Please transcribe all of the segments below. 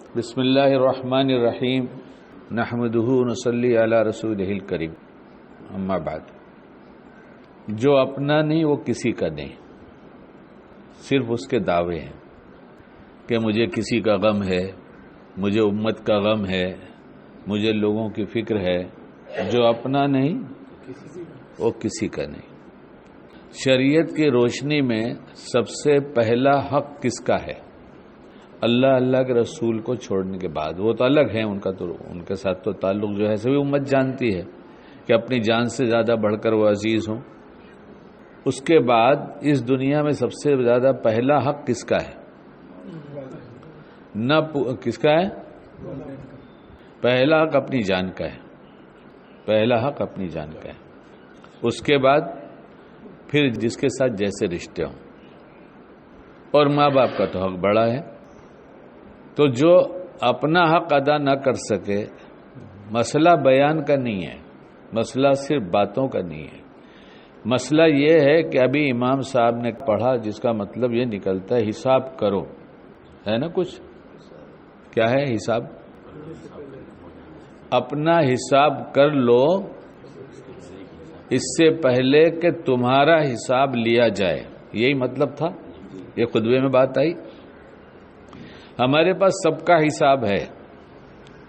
بسم اللہ الرحمن الرحیم نحمدہ نصلی علی رسولہ الکریم اما بعد۔ جو اپنا نہیں وہ کسی کا نہیں، صرف اس کے دعوے ہیں کہ مجھے کسی کا غم ہے، مجھے امت کا غم ہے، مجھے لوگوں کی فکر ہے۔ جو اپنا نہیں وہ کسی کا نہیں۔ شریعت کی روشنی میں سب سے پہلا حق کس کا ہے؟ اللہ کے رسول کو چھوڑنے کے بعد۔ وہ تو الگ ہیں، ان کے ساتھ تو تعلق جو ہے سبھی امت جانتی ہے کہ اپنی جان سے زیادہ بڑھ کر وہ عزیز ہوں۔ اس کے بعد اس دنیا میں سب سے زیادہ پہلا حق کس کا ہے؟ کس کا ہے؟ پہلا حق اپنی جان کا ہے۔ پہلا حق اپنی جان کا ہے۔ اس کے بعد پھر جس کے ساتھ جیسے رشتے ہوں، اور ماں باپ کا تو حق بڑا ہے۔ تو جو اپنا حق ادا نہ کر سکے، مسئلہ بیان کا نہیں ہے، مسئلہ صرف باتوں کا نہیں ہے۔ مسئلہ یہ ہے کہ ابھی امام صاحب نے پڑھا، جس کا مطلب یہ نکلتا ہے حساب کرو، ہے نا؟ کچھ کیا ہے حساب؟ اپنا حساب کر لو اس سے پہلے کہ تمہارا حساب لیا جائے، یہی مطلب تھا۔ یہ خطبے میں بات آئی۔ ہمارے پاس سب کا حساب ہے،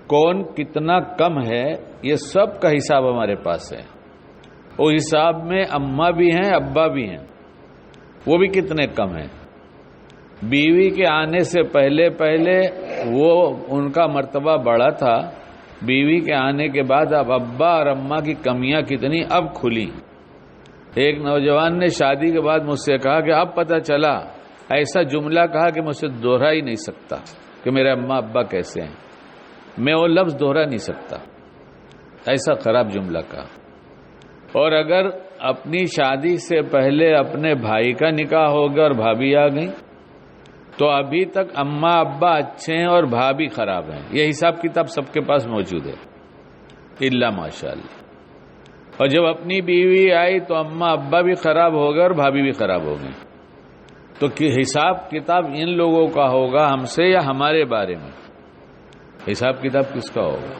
کون کتنا کم ہے یہ سب کا حساب ہمارے پاس ہے۔ وہ حساب میں اماں بھی ہیں، ابا بھی ہیں، وہ بھی کتنے کم ہیں۔ بیوی کے آنے سے پہلے وہ ان کا مرتبہ بڑا تھا، بیوی کے آنے کے بعد اب ابا اور اماں کی کمیاں کتنی اب کھلی۔ ایک نوجوان نے شادی کے بعد مجھ سے کہا کہ اب پتہ چلا، ایسا جملہ کہا کہ مجھ سے دوہرا ہی نہیں سکتا کہ میرے اماں ابا کیسے ہیں، میں وہ لفظ دوہرا نہیں سکتا، ایسا خراب جملہ کہا۔ اور اگر اپنی شادی سے پہلے اپنے بھائی کا نکاح ہو گیا اور بھابھی آ گئی تو ابھی تک اماں ابا اچھے ہیں اور بھابھی خراب ہیں۔ یہ حساب کتاب سب کے پاس موجود ہے الا ماشاءاللہ۔ اور جب اپنی بیوی آئی تو اماں ابا بھی خراب ہو گئے اور بھابھی بھی خراب ہو گئی۔ تو حساب کتاب ان لوگوں کا ہوگا ہم سے یا ہمارے بارے میں؟ حساب کتاب کس کا ہوگا؟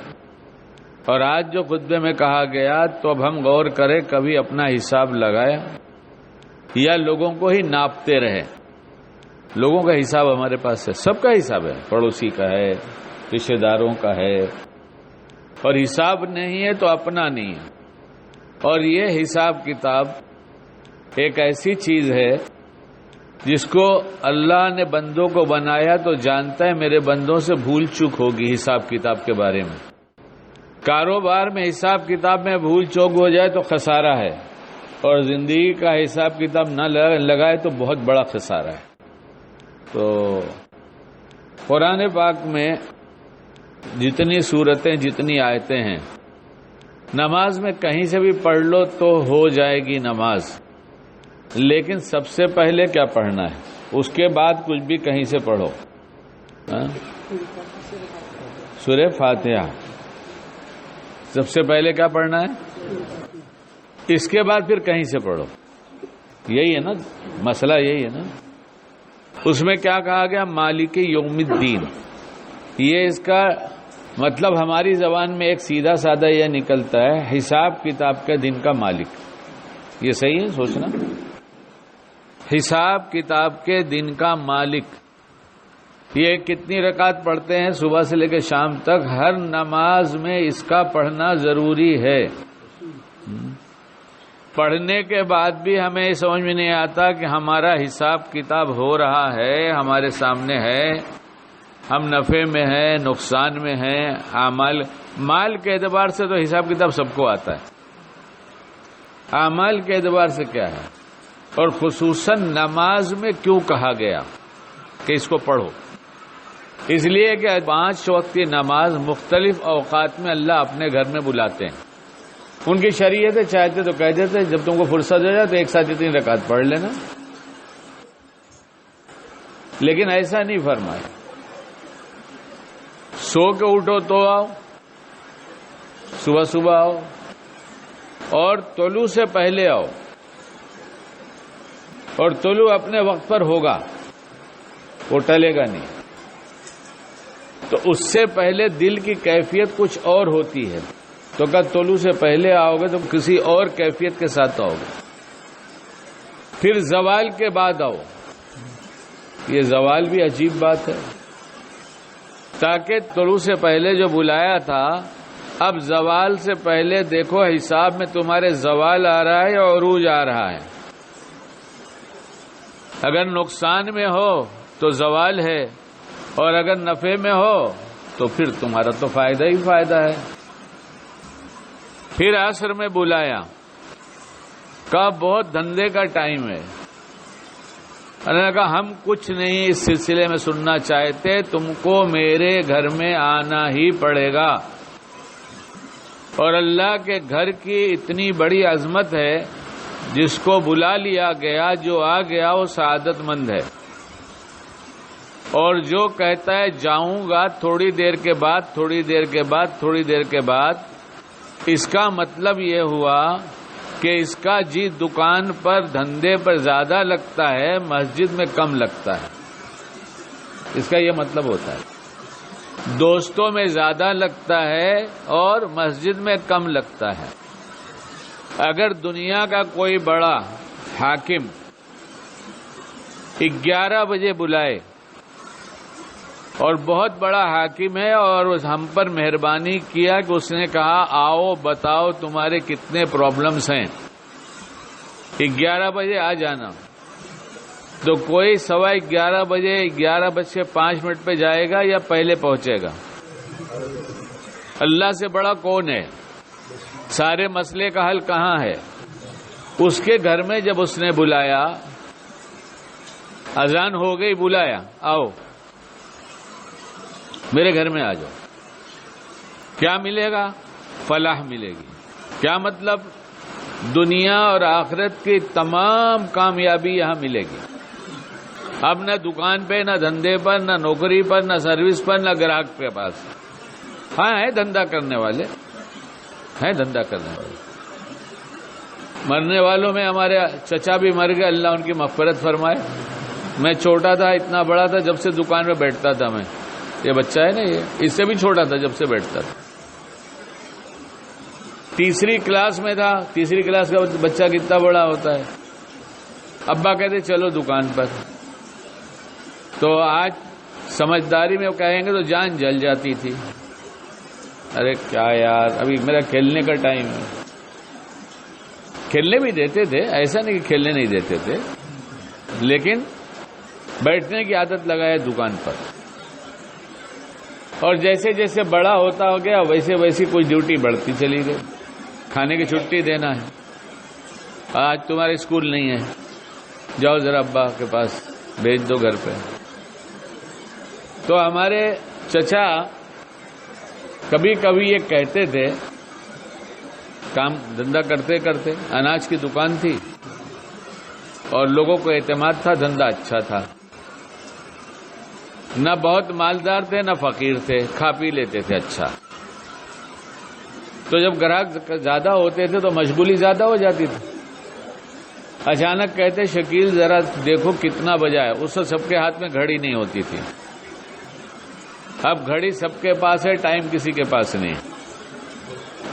اور آج جو خطبے میں کہا گیا تو اب ہم غور کریں، کبھی اپنا حساب لگایا یا لوگوں کو ہی ناپتے رہے؟ لوگوں کا حساب ہمارے پاس ہے، سب کا حساب ہے، پڑوسی کا ہے، رشتہ داروں کا ہے، اور حساب نہیں ہے تو اپنا نہیں ہے۔ اور یہ حساب کتاب ایک ایسی چیز ہے جس کو اللہ نے بندوں کو بنایا تو جانتا ہے میرے بندوں سے بھول چوک ہوگی حساب کتاب کے بارے میں۔ کاروبار میں حساب کتاب میں بھول چوک ہو جائے تو خسارہ ہے، اور زندگی کا حساب کتاب نہ لگائے تو بہت بڑا خسارہ ہے۔ تو قرآن پاک میں جتنی سورتیں، جتنی آیتیں ہیں، نماز میں کہیں سے بھی پڑھ لو تو ہو جائے گی نماز، لیکن سب سے پہلے کیا پڑھنا ہے؟ اس کے بعد کچھ بھی کہیں سے پڑھو۔ سورہ فاتحہ سب سے پہلے کیا پڑھنا ہے؟ اس کے بعد پھر کہیں سے پڑھو۔ یہی ہے نا مسئلہ، یہی ہے نا۔ اس میں کیا کہا گیا؟ مالک یوم الدین۔ یہ اس کا مطلب ہماری زبان میں ایک سیدھا سادہ یہ نکلتا ہے، حساب کتاب کے دن کا مالک۔ یہ صحیح ہے سوچنا؟ حساب کتاب کے دن کا مالک۔ یہ کتنی رکعت پڑھتے ہیں صبح سے لے کے شام تک؟ ہر نماز میں اس کا پڑھنا ضروری ہے۔ پڑھنے کے بعد بھی ہمیں یہ سمجھ میں نہیں آتا کہ ہمارا حساب کتاب ہو رہا ہے، ہمارے سامنے ہے، ہم نفع میں ہیں، نقصان میں ہیں، اعمال مال کے اعتبار سے تو حساب کتاب سب کو آتا ہے، اعمال کے اعتبار سے کیا ہے؟ اور خصوصاً نماز میں کیوں کہا گیا کہ اس کو پڑھو؟ اس لیے کہ 5 وقت کی نماز مختلف اوقات میں اللہ اپنے گھر میں بلاتے ہیں۔ ان کی شریعت چاہتے تو کہہ دیتے جب تم کو فرصت ہو جائے تو ایک ساتھ 3 رکعت پڑھ لینا، لیکن ایسا نہیں فرمایا۔ سو کے اٹھو تو آؤ، صبح آؤ، اور طلوع سے پہلے آؤ، اور طلوع اپنے وقت پر ہوگا، وہ ٹلے گا نہیں۔ تو اس سے پہلے دل کی کیفیت کچھ اور ہوتی ہے. تو کہ طلوع سے پہلے آؤ گے تو کسی اور کیفیت کے ساتھ آؤ گے. پھر زوال کے بعد آؤ. یہ زوال بھی عجیب بات ہے. تاکہ طلوع سے پہلے جو بلایا تھا، اب زوال سے پہلے دیکھو حساب میں تمہارے زوال آ رہا ہے یا عروج آ رہا ہے. اگر نقصان میں ہو تو زوال ہے، اور اگر نفع میں ہو تو پھر تمہارا تو فائدہ ہی فائدہ ہے. پھر عصر میں بلایا، کہا بہت دھندے کا ٹائم ہے. انہوں نے کہا ہم کچھ نہیں اس سلسلے میں سننا چاہتے، تم کو میرے گھر میں آنا ہی پڑے گا. اور اللہ کے گھر کی اتنی بڑی عظمت ہے، جس کو بلا لیا گیا، جو آ گیا وہ سعادت مند ہے. اور جو کہتا ہے جاؤں گا تھوڑی دیر کے بعد، تھوڑی دیر کے بعد، تھوڑی دیر کے بعد، اس کا مطلب یہ ہوا کہ اس کا جی دکان پر دھندے پر زیادہ لگتا ہے، مسجد میں کم لگتا ہے. اس کا یہ مطلب ہوتا ہے. دوستوں میں زیادہ لگتا ہے اور مسجد میں کم لگتا ہے. اگر دنیا کا کوئی بڑا حاکم 11 بجے بلائے اور بہت بڑا حاکم ہے اور ہم پر مہربانی کیا کہ اس نے کہا آؤ بتاؤ تمہارے کتنے پرابلمز ہیں، 11 بجے آ جانا، تو کوئی 11:15 بجے 11:05 پہ جائے گا یا پہلے پہنچے گا؟ اللہ سے بڑا کون ہے؟ سارے مسئلے کا حل کہاں ہے؟ اس کے گھر میں جب اس نے بلایا، اذان ہو گئی، بلایا آؤ میرے گھر میں آ جاؤ. کیا ملے گا؟ فلاح ملے گی. کیا مطلب؟ دنیا اور آخرت کی تمام کامیابی یہاں ملے گی. اب نہ دکان پہ، نہ دھندے پر، نہ نوکری پر، نہ سروس پر، نہ گراہک کے پاس. ہاں ہے دھندا کرنے والے، ہیں دھندا کرنے والے. مرنے والوں میں ہمارے چچا بھی مر گئے، اللہ ان کی مغفرت فرمائے. میں چھوٹا تھا، اتنا بڑا تھا جب سے دکان میں بیٹھتا تھا. میں یہ بچہ ہے نا، یہ اس سے بھی چھوٹا تھا جب سے بیٹھتا تھا. تیسری کلاس میں تھا. تیسری کلاس کا بچہ کتنا بڑا ہوتا ہے؟ ابا کہتے چلو دکان پر. تو آج سمجھداری میں کہیں گے تو جان جل جاتی تھی. ارے کیا یار، ابھی میرا کھیلنے کا ٹائم ہے. کھیلنے بھی دیتے تھے، ایسا نہیں کہ کھیلنے نہیں دیتے تھے، لیکن بیٹھنے کی عادت لگائے دکان پر. اور جیسے جیسے بڑا ہوتا ہو گیا ویسے ویسی کوئی ڈیوٹی بڑھتی چلی گئی. کھانے کی چھٹی دینا ہے، آج تمہارے اسکول نہیں ہے، جاؤ ذرا ابا کے پاس بھیج دو گھر پہ. تو ہمارے چچا کبھی کبھی یہ کہتے تھے، کام دھندا کرتے کرتے، اناج کی دکان تھی اور لوگوں کو اعتماد تھا، دھندا اچھا تھا، نہ بہت مالدار تھے نہ فقیر تھے، کھا پی لیتے تھے اچھا. تو جب گراہک زیادہ ہوتے تھے تو مشغولی زیادہ ہو جاتی تھی. اچانک کہتے شکیل ذرا دیکھو کتنا بجا ہے. اس وقت سب کے ہاتھ میں گھڑی نہیں ہوتی تھی. اب گھڑی سب کے پاس ہے، ٹائم کسی کے پاس نہیں.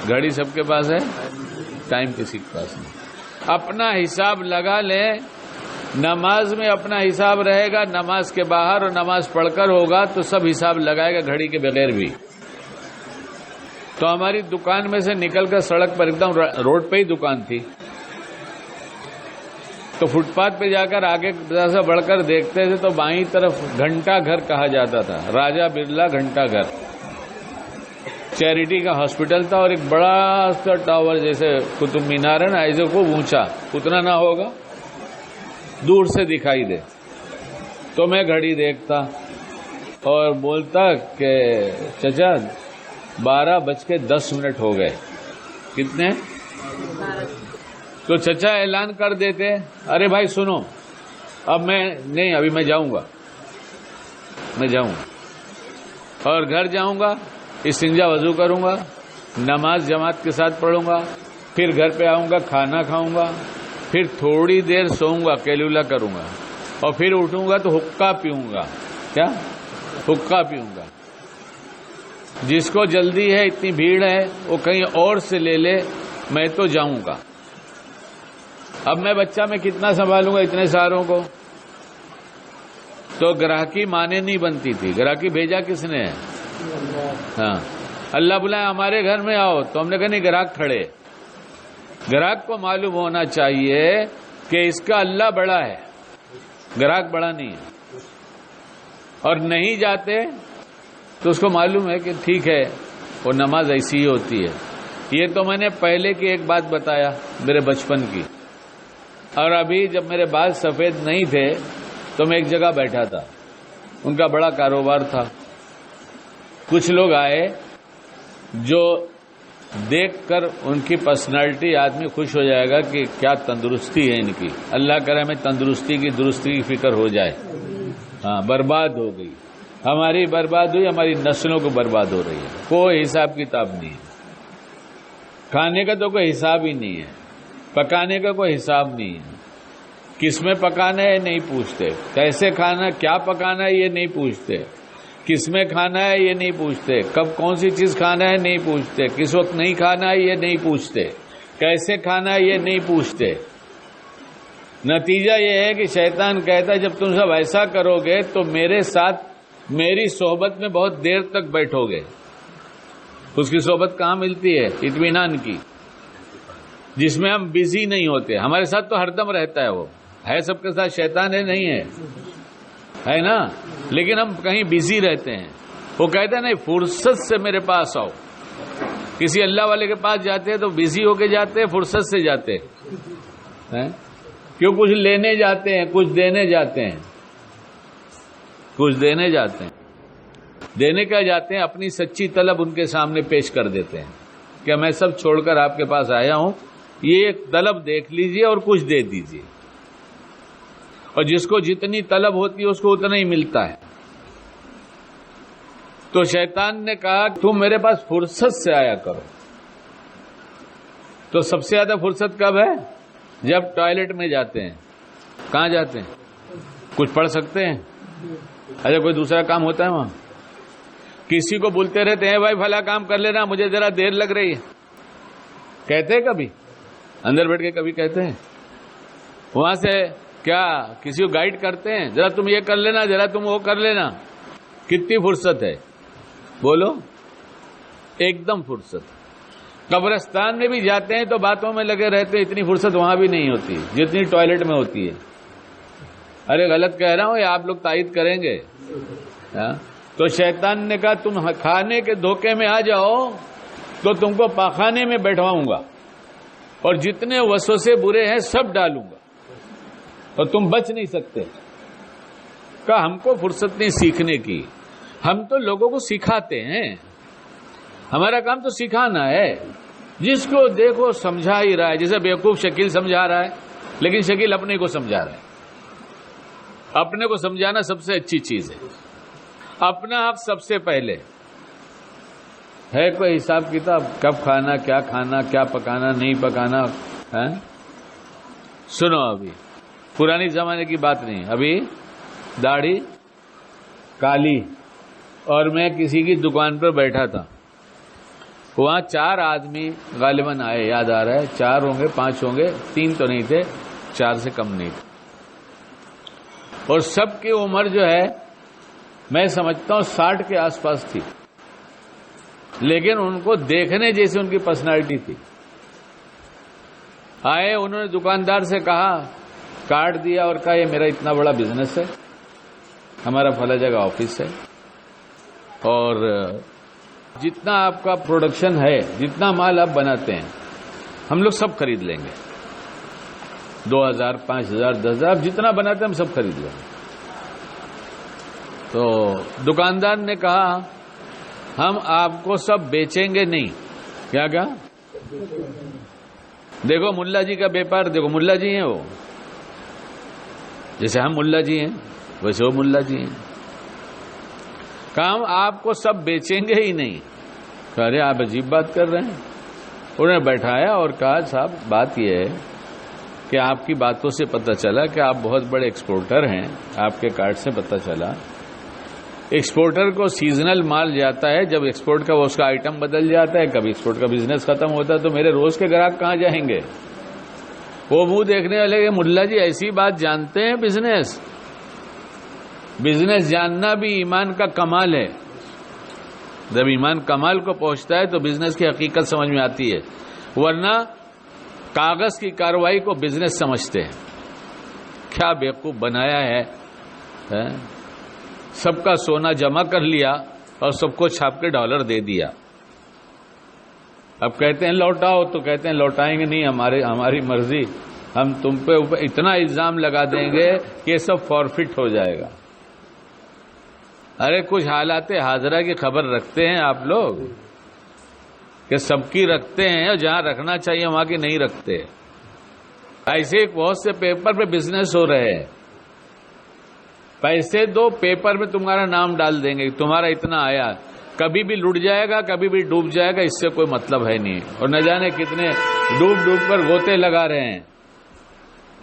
گھڑی سب کے پاس ہے، ٹائم کسی کے پاس نہیں. اپنا حساب لگا لیں. نماز میں اپنا حساب رہے گا، نماز کے باہر اور نماز پڑھ کر ہوگا تو سب حساب لگائے گا گھڑی کے بغیر بھی. تو ہماری دکان میں سے نکل کر سڑک پر، ایک دم روڈ پہ ہی دکان تھی، تو فٹ پاتھ پہ جا کر آگے سے بڑھ کر دیکھتے تھے تو بائیں طرف گھنٹا گھر کہا جاتا تھا، راجہ برلا گھنٹا گھر. چیریٹی کا ہاسپٹل تھا اور ایک بڑا سا ٹاور جیسے قطب مینار ہے نا، ایسے خوب اونچا، اتنا نہ ہوگا، دور سے دکھائی دے. تو میں گھڑی دیکھتا اور بولتا کہ چچا 12:10 ہو گئے. کتنے؟ تو چچا اعلان کر دیتے، ارے بھائی سنو، اب میں نہیں، ابھی میں جاؤں گا، میں جاؤں گا اور گھر جاؤں گا، استنجا وضو کروں گا، نماز جماعت کے ساتھ پڑھوں گا، پھر گھر پہ آؤں گا، کھانا کھاؤں گا، پھر تھوڑی دیر سوؤں گا، کیلولا کروں گا، اور پھر اٹھوں گا تو حقہ پیوں گا. کیا؟ حقہ پیوں گا. جس کو جلدی ہے، اتنی بھیڑ ہے، وہ کہیں اور سے لے لے، میں تو جاؤں گا۔ اب میں بچہ میں کتنا سنبھالوں گا اتنے ساروں کو؟ تو گراہکی مانے نہیں بنتی تھی۔ گراہکی بھیجا کس نے ہے؟ ہاں، اللہ بلائے ہمارے گھر میں آؤ، تو ہم نے کہا نہیں، گراہک کھڑے۔ گراہک کو معلوم ہونا چاہیے کہ اس کا اللہ بڑا ہے، گراہک بڑا نہیں ہے۔ اور نہیں جاتے تو اس کو معلوم ہے کہ ٹھیک ہے، وہ نماز ایسی ہی ہوتی ہے۔ یہ تو میں نے پہلے کی ایک بات بتایا میرے بچپن کی، اور ابھی جب میرے بال سفید نہیں تھے تو میں ایک جگہ بیٹھا تھا، ان کا بڑا کاروبار تھا۔ کچھ لوگ آئے جو دیکھ کر ان کی پرسنالٹی آدمی خوش ہو جائے گا کہ کیا تندرستی ہے ان کی، اللہ کرے ہمیں تندرستی کی درستی کی فکر ہو جائے۔ ہاں، برباد ہو گئی، ہماری برباد ہوئی، ہماری نسلوں کو برباد ہو رہی ہے، کوئی حساب کتاب نہیں ہے۔ کھانے کا تو کوئی حساب ہی نہیں ہے، پکانے کا کوئی حساب نہیں ہے، کس میں پکانا ہے نہیں پوچھتے، کیسے کھانا، کیا پکانا ہے یہ نہیں پوچھتے، کس میں کھانا ہے یہ نہیں پوچھتے، کب کون سی چیز کھانا ہے نہیں پوچھتے، کس وقت نہیں کھانا ہے یہ نہیں پوچھتے، کیسے کھانا ہے یہ نہیں پوچھتے۔ نتیجہ یہ ہے کہ شیطان کہتا ہے جب تم سب ایسا کرو گے تو میرے ساتھ میری صحبت میں بہت دیر تک بیٹھو گے۔ اس کی صحبت کہاں ملتی ہے؟ اطمینان کی، جس میں ہم بزی نہیں ہوتے۔ ہمارے ساتھ تو ہر دم رہتا ہے، وہ ہے سب کے ساتھ، شیطان ہے نہیں ہے نا، لیکن ہم کہیں بزی رہتے ہیں۔ وہ کہتا ہے نہیں، فرصت سے میرے پاس آؤ۔ کسی اللہ والے کے پاس جاتے ہیں تو بزی ہو کے جاتے ہیں، فرصت سے جاتے ہیں؟ کیوں؟ کچھ لینے جاتے ہیں، کچھ دینے جاتے ہیں، کچھ دینے جاتے ہیں۔ دینے کا جاتے ہیں، اپنی سچی طلب ان کے سامنے پیش کر دیتے ہیں کہ میں سب چھوڑ کر آپ کے پاس آیا ہوں، یہ ایک طلب دیکھ لیجئے اور کچھ دے دیجئے۔ اور جس کو جتنی طلب ہوتی ہے اس کو اتنا ہی ملتا ہے۔ تو شیطان نے کہا تم میرے پاس فرصت سے آیا کرو۔ تو سب سے زیادہ فرصت کب ہے؟ جب ٹوائلٹ میں جاتے ہیں۔ کہاں جاتے ہیں؟ کچھ پڑھ سکتے ہیں؟ اچھا، کوئی دوسرا کام ہوتا ہے وہاں؟ کسی کو بولتے رہتے ہیں بھائی بھلا کام کر لینا، مجھے ذرا دیر لگ رہی ہے، کہتے ہیں کبھی اندر بیٹھ کے؟ کبھی کہتے ہیں؟ وہاں سے کیا کسی کو گائیڈ کرتے ہیں ذرا تم یہ کر لینا، ذرا تم وہ کر لینا؟ کتنی فرصت ہے بولو؟ ایک دم فرصت۔ قبرستان میں بھی جاتے ہیں تو باتوں میں لگے رہتے ہیں، اتنی فرصت وہاں بھی نہیں ہوتی جتنی ٹوائلٹ میں ہوتی ہے۔ ارے غلط کہہ رہا ہوں یا آپ لوگ تائید کریں گے؟ تو شیطان نے کہا تم کھانے کے دھوکے میں آ جاؤ تو تم کو پاخانے میں بیٹھواؤں گا اور جتنے وسوسے برے ہیں سب ڈالوں گا اور تم بچ نہیں سکتے۔ کہا ہم کو فرصت نہیں سیکھنے کی، ہم تو لوگوں کو سکھاتے ہیں، ہمارا کام تو سکھانا ہے۔ جس کو دیکھو سمجھا ہی رہا ہے، جیسے بیوقوف شکیل سمجھا رہا ہے، لیکن شکیل اپنے کو سمجھا رہا ہے۔ اپنے کو سمجھانا سب سے اچھی چیز ہے، اپنا آپ سب سے پہلے۔ ہے کوئی حساب کتاب کب کھانا، کیا پکانا نہیں پکانا ہے؟ سنو، ابھی پرانے زمانے کی بات نہیں، ابھی داڑھی کالی، اور میں کسی کی دکان پر بیٹھا تھا، وہاں 4 آدمی غالباً آئے، یاد آ رہا ہے 4 ہوں گے 5 ہوں گے، 3 تو نہیں تھے، 4 سے کم نہیں تھے، اور سب کی عمر جو ہے میں سمجھتا ہوں 60 کے آس پاس تھی، لیکن ان کو دیکھنے جیسے ان کی پرسنالٹی تھی۔ آئے، انہوں نے دکاندار سے کہا، کارڈ دیا اور کہا یہ میرا اتنا بڑا بزنس ہے، ہمارا فلاں جگہ آفس ہے، اور جتنا آپ کا پروڈکشن ہے، جتنا مال آپ بناتے ہیں، ہم لوگ سب خرید لیں گے، 2000 5000 10,000 آپ جتنا بناتے ہیں ہم سب خرید لیں گے۔ تو دکاندار نے کہا ہم آپ کو سب بیچیں گے نہیں۔ کیا کہا؟ دیکھو ملا جی کا بیپار، دیکھو ملا جی ہیں، وہ جیسے ہم ملا جی ہیں ویسے وہ ملا جی ہیں۔ کہا ہم آپ کو سب بیچیں گے ہی نہیں۔ ارے آپ عجیب بات کر رہے ہیں۔ انہوں نے بیٹھایا اور کہا صاحب بات یہ ہے کہ آپ کی باتوں سے پتہ چلا کہ آپ بہت بڑے ایکسپورٹر ہیں، آپ کے کارڈ سے پتہ چلا ایکسپورٹر کو سیزنل مال جاتا ہے، جب ایکسپورٹ کا اس کا آئٹم بدل جاتا ہے، کبھی ایکسپورٹ کا بزنس ختم ہوتا ہے، تو میرے روز کے گراہک کہاں جائیں گے؟ وہ منہ دیکھنے والے کہ ملا جی ایسی بات جانتے ہیں؟ بزنس جاننا بھی ایمان کا کمال ہے. جب ایمان کمال کو پہنچتا ہے تو بزنس کی حقیقت سمجھ میں آتی ہے، ورنہ کاغذ کی کارروائی کو بزنس سمجھتے ہیں. کیا بیوقوف بنایا ہے، سب کا سونا جمع کر لیا اور سب کو چھاپ کے ڈالر دے دیا. اب کہتے ہیں لوٹاؤ، تو کہتے ہیں لوٹائیں گے نہیں، ہماری مرضی، ہم تم پہ اوپر اتنا الزام لگا دیں گے کہ یہ سب فارفٹ ہو جائے گا. ارے کچھ حالات حاضرہ کی خبر رکھتے ہیں آپ لوگ کہ سب کی رکھتے ہیں، اور جہاں رکھنا چاہیے وہاں کی نہیں رکھتے. ایسے بہت سے پیپر پہ بزنس ہو رہے ہیں. پیسے دو، پیپر میں تمہارا نام ڈال دیں گے، تمہارا اتنا آیا، کبھی بھی لٹ جائے گا، کبھی بھی ڈوب جائے گا، اس سے کوئی مطلب ہے نہیں. اور نہ جانے کتنے ڈوب کر گوتے لگا رہے ہیں،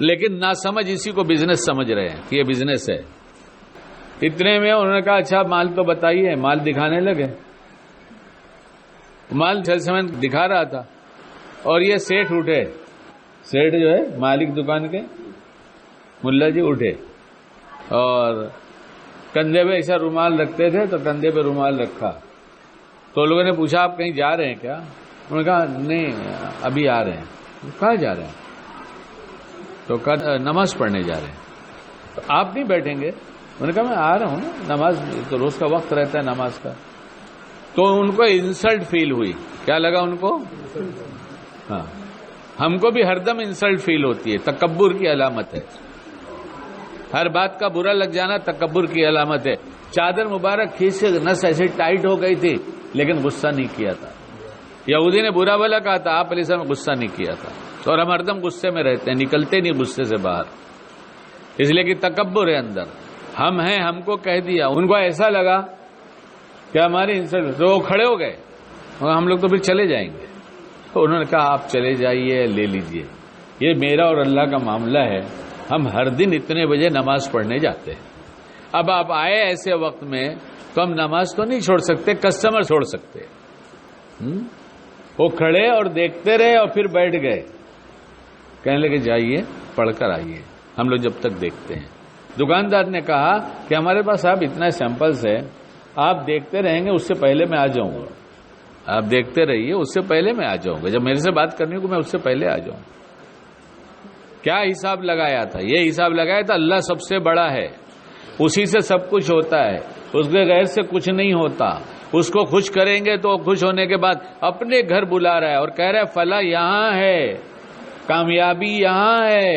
لیکن نہ سمجھ اسی کو بزنس سمجھ رہے ہیں کہ یہ بزنس ہے. اتنے میں انہوں نے کہا اچھا مال تو بتائیے. مال دکھانے لگے. مال سیلسمین دکھا رہا تھا اور یہ سیٹھ اٹھے، سیٹھ جو ہے مالک دکان کے، ملا جی اٹھے اور کندھے پہ ایسا رومال رکھتے تھے، تو کندھے پہ رومال رکھا. تو لوگوں نے پوچھا آپ کہیں جا رہے ہیں کیا؟ انہوں نے کہا نہیں ابھی آ رہے ہیں. کہاں جا رہے ہیں؟ تو کہا نماز پڑھنے جا رہے ہیں. تو آپ نہیں بیٹھیں گے؟ انہوں نے کہا میں آ رہا ہوں نا، نماز تو روز کا وقت رہتا ہے نماز کا. تو ان کو انسلٹ فیل ہوئی. کیا لگا ان کو؟ ہاں، ہم کو بھی ہر دم انسلٹ فیل ہوتی ہے، تکبر کی علامت ہے. ہر بات کا برا لگ جانا تکبر کی علامت ہے. چادر مبارک کھینچ سے نس ایسے ٹائٹ ہو گئی تھی لیکن غصہ نہیں کیا تھا. یہودی نے برا بھلا کہا تھا، آپ علیہ السلام نے غصہ نہیں کیا تھا. اور ہم ہر دم غصے میں رہتے ہیں، نکلتے نہیں غصے سے باہر، اس لیے کہ تکبر ہے اندر. ہم ہیں، ہم کو کہہ دیا. ان کو ایسا لگا کہ ہماری انسلٹ، تو وہ کھڑے ہو گئے، ہم لوگ تو پھر چلے جائیں گے. تو انہوں نے کہا آپ چلے جائیے، لے لیجئے، یہ میرا اور اللہ کا معاملہ ہے. ہم ہر دن اتنے بجے نماز پڑھنے جاتے ہیں. اب آپ آئے ایسے وقت میں تو ہم نماز تو نہیں چھوڑ سکتے، کسٹمر چھوڑ سکتے. وہ کھڑے اور دیکھتے رہے اور پھر بیٹھ گئے. کہنے لگے جائیے پڑھ کر آئیے، ہم لوگ جب تک دیکھتے ہیں. دکاندار نے کہا کہ ہمارے پاس آپ اتنا سیمپلز ہے، آپ دیکھتے رہیں گے، اس سے پہلے میں آ جاؤں گا. آپ دیکھتے رہیے، اس سے پہلے میں آ جاؤں گا. جب میرے سے بات کرنی ہوگی میں اس سے پہلے آ جاؤں گا. کیا حساب لگایا تھا؟ یہ حساب لگایا تھا اللہ سب سے بڑا ہے، اسی سے سب کچھ ہوتا ہے، اس کے غیر سے کچھ نہیں ہوتا. اس کو خوش کریں گے تو خوش ہونے کے بعد اپنے گھر بلا رہا ہے اور کہہ رہا ہے فلاں یہاں ہے، کامیابی یہاں ہے.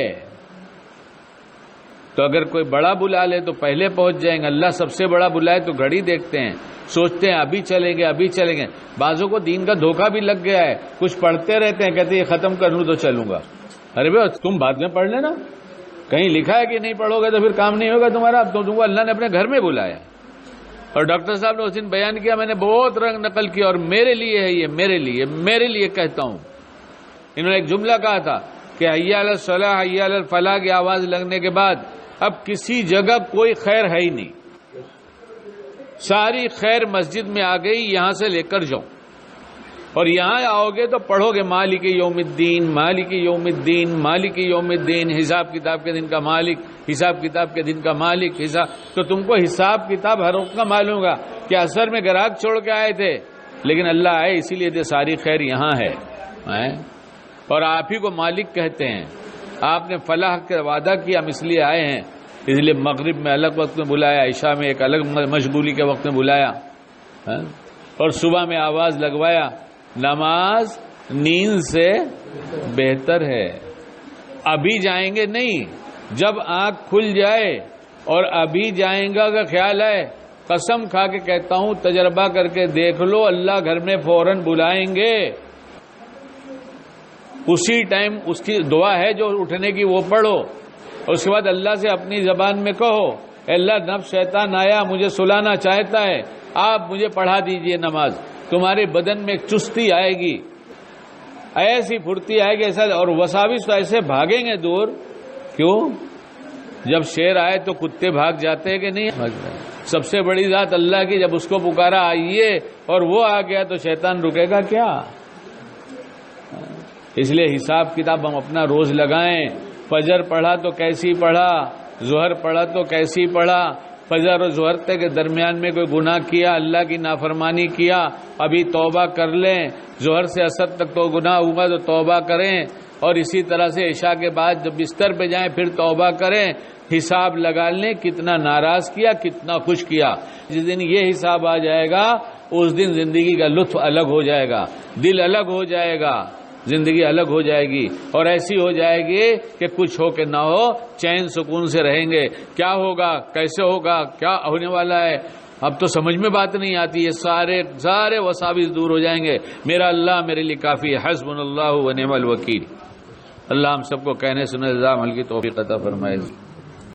تو اگر کوئی بڑا بلا لے تو پہلے پہنچ جائیں گے. اللہ سب سے بڑا بلائے تو گھڑی دیکھتے ہیں، سوچتے ہیں ابھی چلیں گے ابھی چلیں گے. بعضوں کو دین کا دھوکہ بھی لگ گیا ہے، کچھ پڑھتے رہتے ہیں، کہتے ہیں یہ ختم کر لوں تو چلوں گا. ارے بھائی تم بعد میں پڑھ لینا، کہیں لکھا ہے کہ نہیں پڑھو گے تو پھر کام نہیں ہوگا تمہارا. اب تو تم کو اللہ نے اپنے گھر میں بلایا. اور ڈاکٹر صاحب نے اس دن بیان کیا، میں نے بہت رنگ نقل کیا اور میرے لیے ہے یہ، میرے لیے کہتا ہوں. انہوں نے ایک جملہ کہا تھا کہ حی علی الصلاح حی علی الفلاح کی آواز لگنے کے بعد اب کسی جگہ کوئی خیر ہے ہی نہیں، ساری خیر مسجد میں آ گئی، یہاں سے لے کر جاؤ. اور یہاں آؤ گے تو پڑھو گے مالک یوم الدین، مالک یوم الدین، مالک یوم الدین، حساب کتاب کے دن کا مالک، حساب کتاب کے دن کا مالک. حساب تو تم کو حساب کتاب ہر وقت کا معلوم ہوگا کہ اثر میں گراہک چھوڑ کے آئے تھے لیکن اللہ آئے اسی لیے تھے، ساری خیر یہاں ہے. اور آپ ہی کو مالک کہتے ہیں. آپ نے فلاح کا وعدہ کیا، ہم اس لیے آئے ہیں، اس لیے مغرب میں الگ وقت میں بلایا، عشاء میں ایک الگ مشغولی کے وقت میں بلایا، اور صبح میں آواز لگوایا. نماز نیند سے بہتر ہے. ابھی جائیں گے نہیں، جب آنکھ کھل جائے اور ابھی جائیں گا کا خیال ہے، قسم کھا کے کہتا ہوں، تجربہ کر کے دیکھ لو، اللہ گھر میں فوراً بلائیں گے. اسی ٹائم اس کی دعا ہے جو اٹھنے کی وہ پڑھو، اس کے بعد اللہ سے اپنی زبان میں کہو اے اللہ نفس شیطان آیا مجھے سلانا چاہتا ہے، آپ مجھے پڑھا دیجئے نماز. تمہارے بدن میں ایک چستی آئے گی، ایسی پھرتی آئے گی ایسا، اور وساوس تو ایسے بھاگیں گے دور. کیوں؟ جب شیر آئے تو کتے بھاگ جاتے ہیں کہ نہیں بھاگ جاتے؟ سب سے بڑی ذات اللہ کی، جب اس کو پکارا آئیے اور وہ آ گیا تو شیطان رکے گا کیا؟ اس لیے حساب کتاب ہم اپنا روز لگائیں. فجر پڑھا تو کیسی پڑھا، ظہر پڑھا تو کیسی پڑھا. فجر اور ظہر کے درمیان میں کوئی گناہ کیا، اللہ کی نافرمانی کیا، ابھی توبہ کر لیں. ظہر سے عصر تک تو گناہ ہوا تو توبہ کریں، اور اسی طرح سے عشاء کے بعد جب بستر پہ جائیں پھر توبہ کریں. حساب لگا لیں کتنا ناراض کیا، کتنا خوش کیا. جس دن یہ حساب آ جائے گا اس دن زندگی کا لطف الگ ہو جائے گا، دل الگ ہو جائے گا، زندگی الگ ہو جائے گی، اور ایسی ہو جائے گی کہ کچھ ہو کہ نہ ہو چین سکون سے رہیں گے. کیا ہوگا، کیسے ہوگا، کیا ہونے والا ہے، اب تو سمجھ میں بات نہیں آتی. یہ سارے وساوس دور ہو جائیں گے. میرا اللہ میرے لیے کافی ہے، حسبنا اللہ و نعم الوکیل. اللہ ہم سب کو کہنے سننے عمل کی توفیق عطا فرمائے.